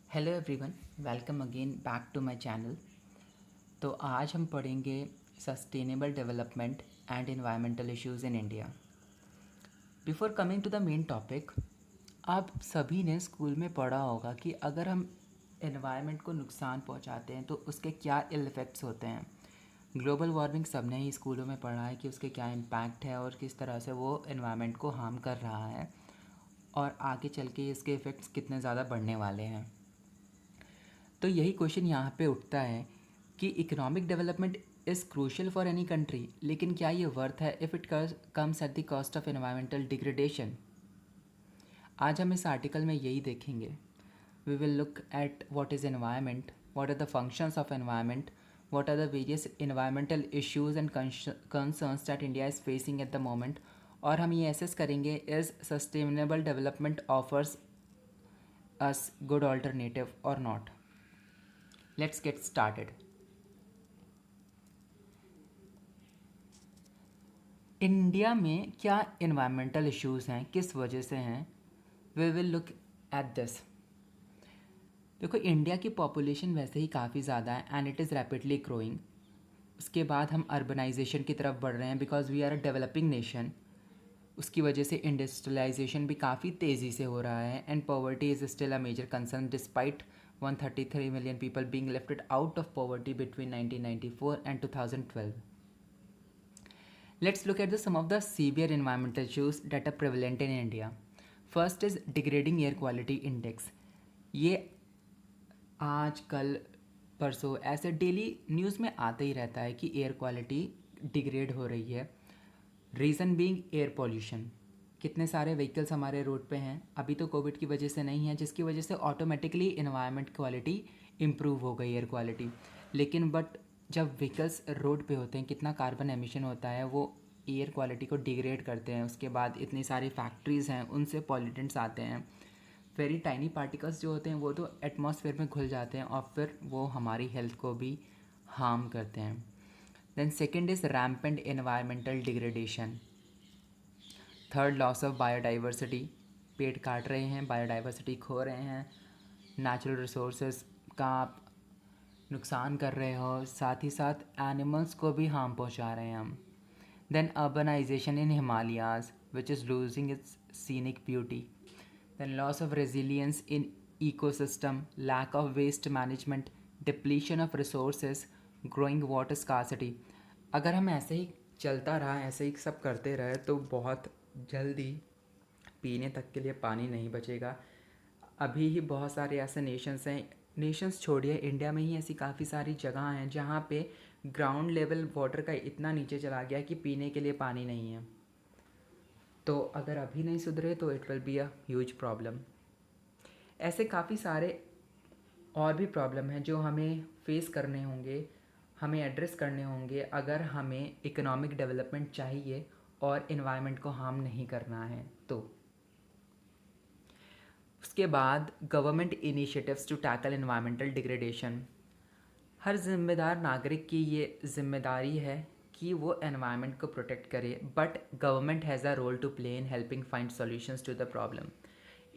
Hello everyone, welcome again back to my channel. तो आज हम पढ़ेंगे sustainable development and environmental issues in India. Before coming to the main topic, आप सभी ने स्कूल में पढ़ा होगा कि अगर हम एनवायरनमेंट को नुकसान पहुंचाते हैं तो उसके क्या इल इफ़ेक्ट्स होते हैं। ग्लोबल वार्मिंग सब ने ही स्कूलों में पढ़ा है कि उसके क्या इम्पैक्ट है और किस तरह से वो एनवायरनमेंट को हार्म कर रहा है और आगे चल के इसके इफ़ेक्ट्स कितने ज़्यादा बढ़ने वाले हैं। तो यही क्वेश्चन यहाँ पे उठता है कि economic development is crucial for any country, लेकिन क्या ये वर्थ है if it comes at the cost of environmental degradation. आज हम इस आर्टिकल में यही देखेंगे। We will look at what is environment, what are the functions of environment, what are the various environmental issues and concerns that India is facing at the moment, और हम ये assess करेंगे is sustainable development offers us good alternative और not. Let's get started. India में क्या environmental issues हैं, किस वजह से हैं, we will look at this. देखो, इंडिया की पॉपुलेशन वैसे ही काफ़ी ज़्यादा है and it is rapidly growing. उसके बाद हम अर्बनाइजेशन की तरफ बढ़ रहे हैं because we are a developing nation. उसकी वजह से इंडस्ट्रियलाइजेशन भी काफ़ी तेज़ी से हो रहा है and poverty is still a major concern despite 133 million people being lifted out of poverty between 1994 and 2012। Let's look at some of the severe environmental issues that are prevalent in India. First is degrading air quality index. ये आज कल परसों ऐसे daily news में आता ही रहता है कि एयर क्वालिटी डिग्रेड हो रही है। Reason being air pollution. कितने सारे व्हीकल्स हमारे रोड पे हैं, अभी तो कोविड की वजह से नहीं है, जिसकी वजह से ऑटोमेटिकली इन्वायरमेंट क्वालिटी इम्प्रूव हो गई, एयर क्वालिटी। लेकिन बट जब व्हीकल्स रोड पे होते हैं, कितना कार्बन एमिशन होता है, वो एयर क्वालिटी को डिग्रेड करते हैं। उसके बाद इतनी सारी फैक्ट्रीज़ हैं, उनसे पॉल्यूटेंट्स आते हैं। वेरी टाइनी पार्टिकल्स जो होते हैं वो तो एटमॉस्फेयर में घुल जाते हैं और फिर वो हमारी हेल्थ को भी हार्म करते हैं। Then second is rampant environmental degradation. Third, loss of biodiversity. पेड़ काट रहे हैं, बायोडाइवर्सिटी खो रहे हैं, नेचुरल रिसोर्सेज का आप नुकसान कर रहे हो, साथ ही साथ एनिमल्स को भी हार्म पहुंचा रहे हैं हम। Then urbanisation in Himalayas which is losing its scenic beauty. Then loss of resilience in ecosystem, lack of waste management, depletion of resources, growing water scarcity। अगर हम ऐसे ही चलता रहा, ऐसे ही सब करते रहे तो बहुत जल्दी पीने तक के लिए पानी नहीं बचेगा। अभी ही बहुत सारे ऐसे नेशंस हैं, नेशंस छोड़िए, इंडिया में ही ऐसी काफ़ी सारी जगह हैं जहाँ पे ग्राउंड लेवल वाटर का इतना नीचे चला गया कि पीने के लिए पानी नहीं है। तो अगर अभी नहीं सुधरे तो it will be a huge problem. ऐसे काफ़ी सारे और भी प्रॉब्लम हैं जो हमें फेस करने होंगे, हमें एड्रेस करने होंगे अगर हमें इकोनॉमिक डेवलपमेंट चाहिए और इन्वायरमेंट को हार्म नहीं करना है। तो उसके बाद government initiatives to tackle environmental degradation. हर जिम्मेदार नागरिक की ये जिम्मेदारी है कि वो एनवायरनमेंट को प्रोटेक्ट करे, but government has a role to play in helping find solutions to the problem.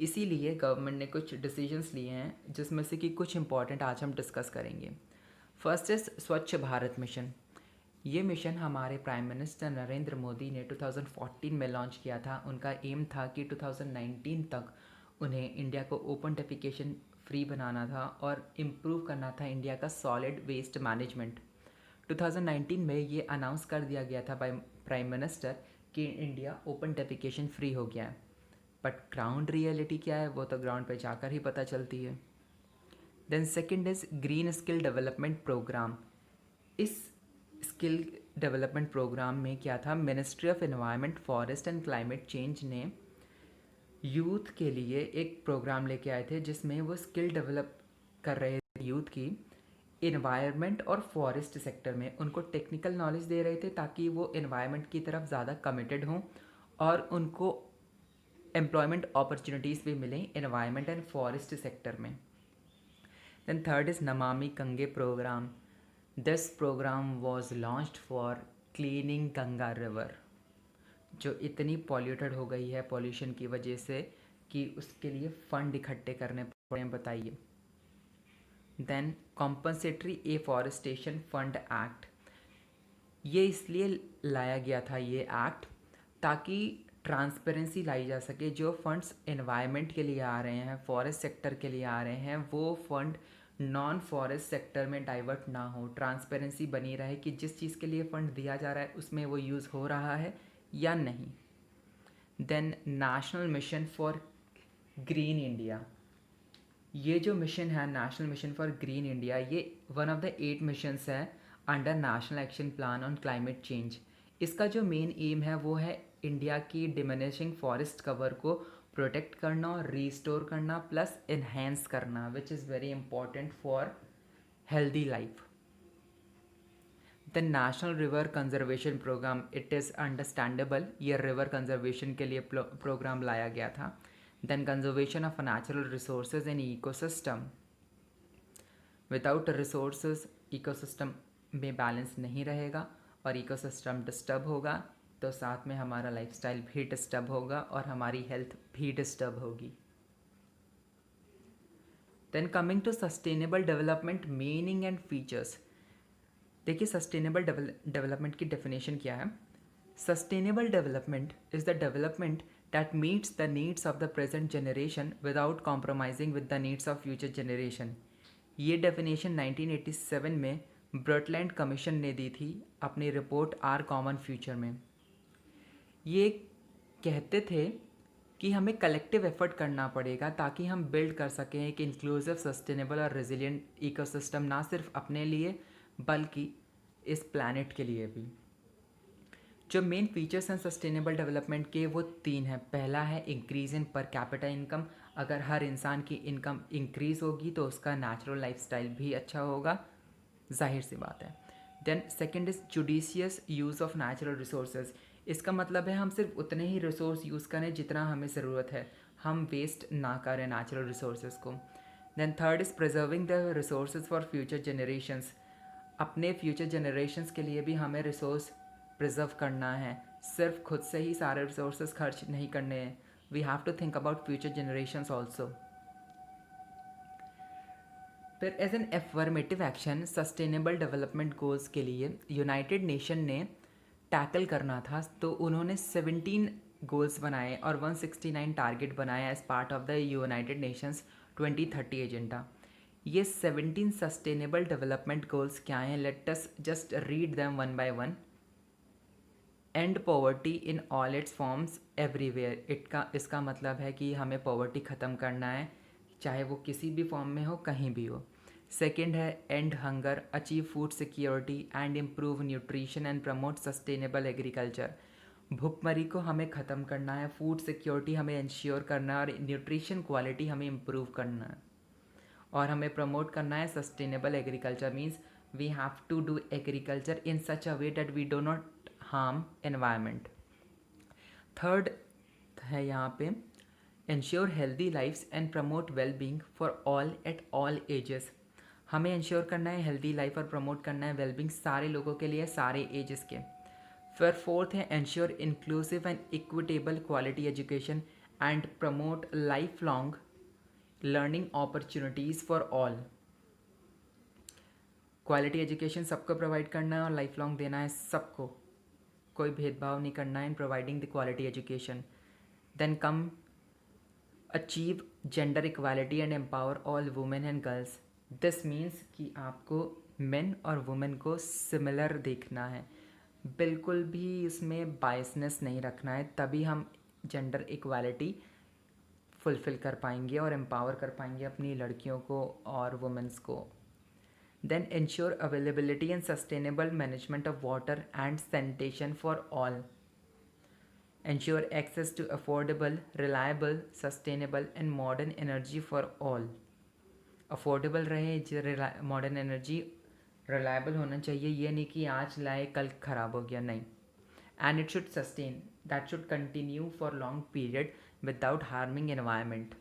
इसीलिए गवर्नमेंट ने कुछ डिसीजंस लिए हैं जिसमें से कि कुछ इंपॉर्टेंट आज हम डिस्कस करेंगे। फर्स्ट इज़ स्वच्छ भारत मिशन। ये मिशन हमारे प्राइम मिनिस्टर नरेंद्र मोदी ने 2014 में लॉन्च किया था। उनका एम था कि 2019 तक उन्हें इंडिया को ओपन डेफिकेशन फ्री बनाना था और इम्प्रूव करना था इंडिया का सॉलिड वेस्ट मैनेजमेंट। 2019 में ये अनाउंस कर दिया गया था बाय प्राइम मिनिस्टर कि इंडिया ओपन डेफिकेशन फ्री हो गया है, बट ग्राउंड रियलिटी क्या है वो तो ग्राउंड पे जाकर ही पता चलती है। Then second is green skill development programme. इस स्किल डेवलपमेंट प्रोग्राम में क्या था, ministry of environment, forest and climate change ने यूथ के लिए एक प्रोग्राम लेके आए थे जिसमें वो स्किल डेवलप कर रहे थे यूथ की इन्वायरमेंट और फॉरेस्ट सेक्टर में। उनको टेक्निकल नॉलेज दे रहे थे ताकि वो इन्वायरमेंट की तरफ ज़्यादा कमिटेड हों और उनको एम्प्लॉयमेंट अपॉर्चुनिटीज़ भी मिलें इन्वायरमेंट एंड फॉरेस्ट सेक्टर में। Then third is Namami Gange programme. This programme was launched for cleaning Ganga river, जो इतनी पॉल्यूटेड हो गई है पॉल्यूशन की वजह से कि उसके लिए फ़ंड इकट्ठे करने पड़े। बताइए, then compensatory afforestation fund act, ये इसलिए लाया गया था ये एक्ट ताकि ट्रांसपेरेंसी लाई जा सके। जो फंड्स एनवायरनमेंट के लिए आ रहे हैं, फॉरेस्ट सेक्टर के लिए आ रहे हैं, वो फंड नॉन फॉरेस्ट सेक्टर में डाइवर्ट ना हो, ट्रांसपेरेंसी बनी रहे कि जिस चीज़ के लिए फंड दिया जा रहा है उसमें वो यूज़ हो रहा है या नहीं। Then national mission for green India, ये जो मिशन है national mission for green India, ये वन ऑफ द 8 मिशंस है under national action plan on climate change. इसका जो मेन एम है वो है इंडिया की डिमिनिशिंग फॉरेस्ट कवर को प्रोटेक्ट करना और रिस्टोर करना प्लस इन्हेंस करना, which is very important for healthy life. The national river conservation programme, it is understandable ये रिवर कंजर्वेशन के लिए प्रोग्राम लाया गया था। Then conservation of natural resources in ecosystem, without resources ecosystem में balance नहीं रहेगा और इकोसिस्टम डिस्टर्ब होगा तो साथ में हमारा लाइफस्टाइल भी डिस्टर्ब होगा और हमारी हेल्थ भी डिस्टर्ब होगी। Then coming to sustainable development meaning and features, देखिए सस्टेनेबल डेवलपमेंट की डेफिनेशन क्या है। Sustainable development is the development that meets the needs of the present generation without compromising with the needs of future generation. ये definition 1987 में ब्रटलैंड commission ने दी थी अपनी report are common future में। ये कहते थे कि हमें कलेक्टिव एफर्ट करना पड़ेगा ताकि हम बिल्ड कर सकें एक इंक्लूसिव, सस्टेनेबल और रेजिलिएंट इकोसिस्टम, ना सिर्फ अपने लिए बल्कि इस प्लैनेट के लिए भी। जो मेन फीचर्स हैं सस्टेनेबल डेवलपमेंट के वो 3 हैं। पहला है increase in per capita income, अगर हर इंसान की इनकम इंक्रीज होगी तो उसका नेचुरल लाइफस्टाइल भी अच्छा होगा, जाहिर सी बात है। Then second is judicious use of natural resources, इसका मतलब है हम सिर्फ उतने ही रिसोर्स यूज़ करें जितना हमें ज़रूरत है, हम वेस्ट ना करें नेचुरल रिसोर्सेज को। Then third is preserving the resources for future generations, अपने फ्यूचर जनरेशंस के लिए भी हमें रिसोर्स प्रिजर्व करना है, सिर्फ खुद से ही सारे रिसोर्सेज खर्च नहीं करने हैं, we have to think about future generations also. फिर as an affirmative action sustainable development goals के लिए यूनाइटेड नेशन ने टैकल करना था, तो उन्होंने 17 गोल्स बनाए और 169 टारगेट बनाए as part of the United Nations 2030 agenda. ये 17 सस्टेनेबल डेवलपमेंट गोल्स क्या हैं, let us just read them one by one. End poverty in all its forms everywhere, इसका मतलब है कि हमें पॉवर्टी ख़त्म करना है, चाहे वो किसी भी फॉर्म में हो, कहीं भी हो। सेकेंड है and hunger, achieve food security and improve nutrition and promote sustainable agriculture, भुखमरी को हमें ख़त्म करना है, फूड सिक्योरिटी हमें इंश्योर करना है और न्यूट्रिशन क्वालिटी हमें इम्प्रूव करना है, और हमें प्रमोट करना है sustainable agriculture. Means we have to do agriculture in such a way that we do not harm environment. Third है यहाँ पे ensure healthy lifes and promote well being for all at all ages, हमें ensure करना है healthy life और promote करना है wellbeing सारे लोगों के लिए, सारे एजेस के। फिर फोर्थ है ensure inclusive and equitable quality education and promote life long learning opportunities for all, quality education सबको प्रोवाइड करना है और लाइफ लॉन्ग देना है सबको, कोई भेदभाव नहीं करना है in providing the quality education. Then come achieve gender equality and empower all women and girls, this means कि आपको मेन और वुमेन को सिमिलर देखना है, बिल्कुल भी इसमें बायसनेस नहीं रखना है, तभी हम जेंडर इक्वालिटी फुलफ़िल कर पाएंगे और एम्पावर कर पाएंगे अपनी लड़कियों को और वुमेंस को। Then ensure availability and sustainable management of water and sanitation for all, ensure access to affordable, reliable, sustainable and modern energy for all, affordable रहे मॉडर्न एनर्जी, रिलायबल होना चाहिए, ये नहीं कि आज लाए कल ख़राब हो गया, नहीं। And it should sustain, that should continue for long period without harming environment.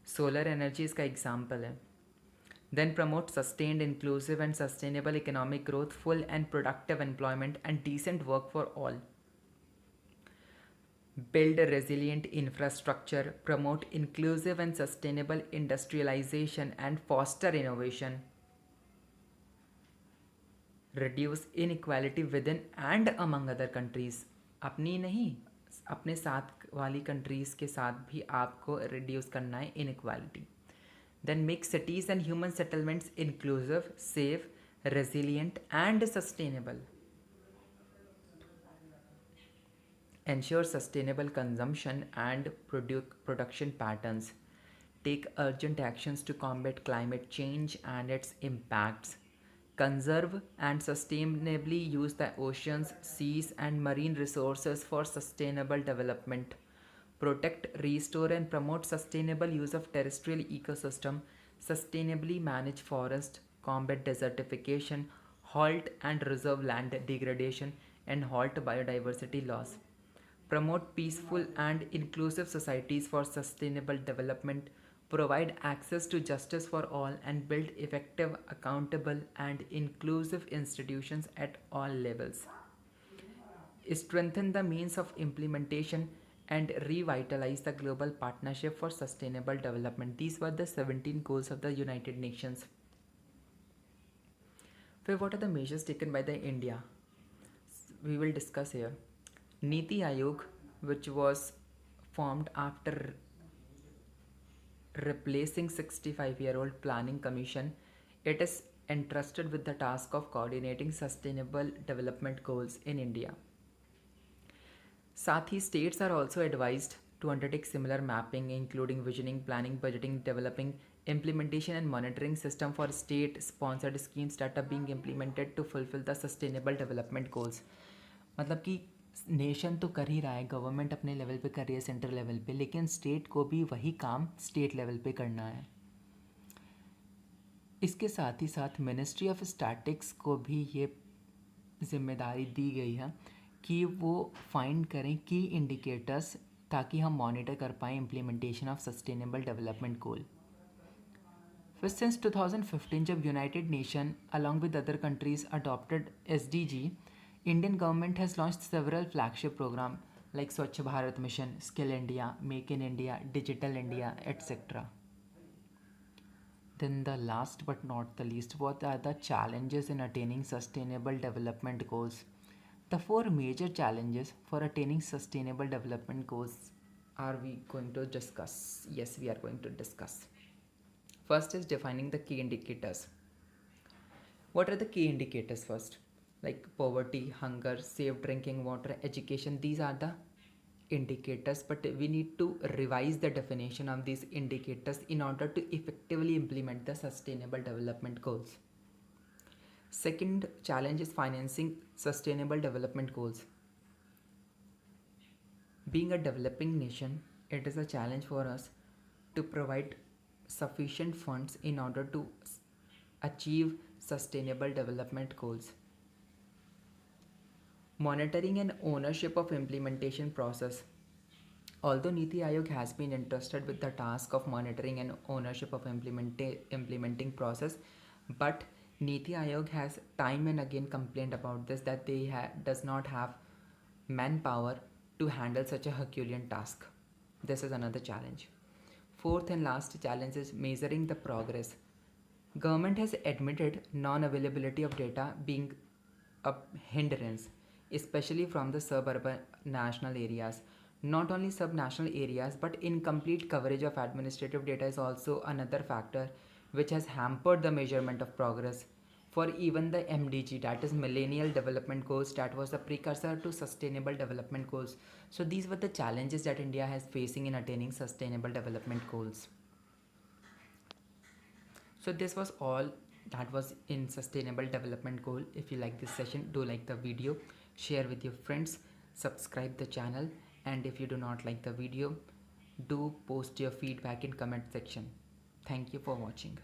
Solar energy इसका एग्जाम्पल है। Then promote sustained, inclusive and sustainable economic growth, full and productive employment and decent work for all. build a resilient infrastructure, promote inclusive and sustainable industrialization, and foster innovation, reduce inequality within and among other countries. अपनी नहीं, अपने साथ वाली countries के साथ भी आपको reduce करना है inequality. Then make cities and human settlements inclusive, safe, resilient, and sustainable. Ensure sustainable consumption and production patterns. Take urgent actions to combat climate change and its impacts. Conserve and sustainably use the oceans, seas, and marine resources for sustainable development. Protect, restore, and promote sustainable use of terrestrial ecosystem. Sustainably manage forest, combat desertification, halt and reserve land degradation, and halt biodiversity loss. Promote peaceful and inclusive societies for sustainable development, provide access to justice for all, and build effective, accountable, and inclusive institutions at all levels. Strengthen the means of implementation and revitalize the global partnership for sustainable development. These were the 17 goals of the United Nations. Where what are the measures taken by the India? We will discuss here. Niti Aayog, which was formed after replacing 65-year-old Planning Commission, it is entrusted with the task of coordinating sustainable development goals in India. साथ ही states are also advised to undertake similar mapping, including visioning, planning, budgeting, developing implementation and monitoring system for state-sponsored schemes that are being implemented to fulfill the sustainable development goals. मतलब कि nation तो कर ही रहा है, government अपने level पे कर रही है, सेंट्रल लेवल पे, लेकिन स्टेट को भी वही काम स्टेट लेवल पे करना है. इसके साथ ही साथ मिनिस्ट्री ऑफ स्टैटिक्स को भी ये जिम्मेदारी दी गई है कि वो फाइंड करें की इंडिकेटर्स, ताकि हम मॉनिटर कर पाएँ implementation of sustainable development goal. फिर सिंस 2015 जब United nation along with other countries adopted SDG, Indian government has launched several flagship programs like Swachh Bharat Mission, Skill India, Make in India, Digital India, etc. Then the last but not the least, what are the challenges in attaining sustainable development goals? The four major challenges for attaining sustainable development goals are we going to discuss? Yes, we are going to discuss. First is defining the key indicators. What are the key indicators first? Like poverty, hunger, safe drinking water, education. These are the indicators, but we need to revise the definition of these indicators in order to effectively implement the sustainable development goals. Second challenge is financing sustainable development goals. Being a developing nation, it is a challenge for us to provide sufficient funds in order to achieve sustainable development goals. Monitoring and ownership of implementation process. Although Niti Aayog has been entrusted with the task of monitoring and ownership of implementing process, but Niti Aayog has time and again complained about this, that they does not have manpower to handle such a Herculean task. This is another challenge. Fourth and last challenge is measuring the progress. Government has admitted non-availability of data being a hindrance, especially from the suburban national areas. Not only subnational areas, but incomplete coverage of administrative data is also another factor which has hampered the measurement of progress. For even the MDG, that is Millennial Development Goals, that was the precursor to Sustainable Development Goals. So these were the challenges that India has facing in attaining Sustainable Development Goals. So this was all that was in Sustainable Development Goal. If you like this session, do like the video, share with your friends, subscribe the channel, and if you do not like the video, do post your feedback in comment section. Thank you for watching.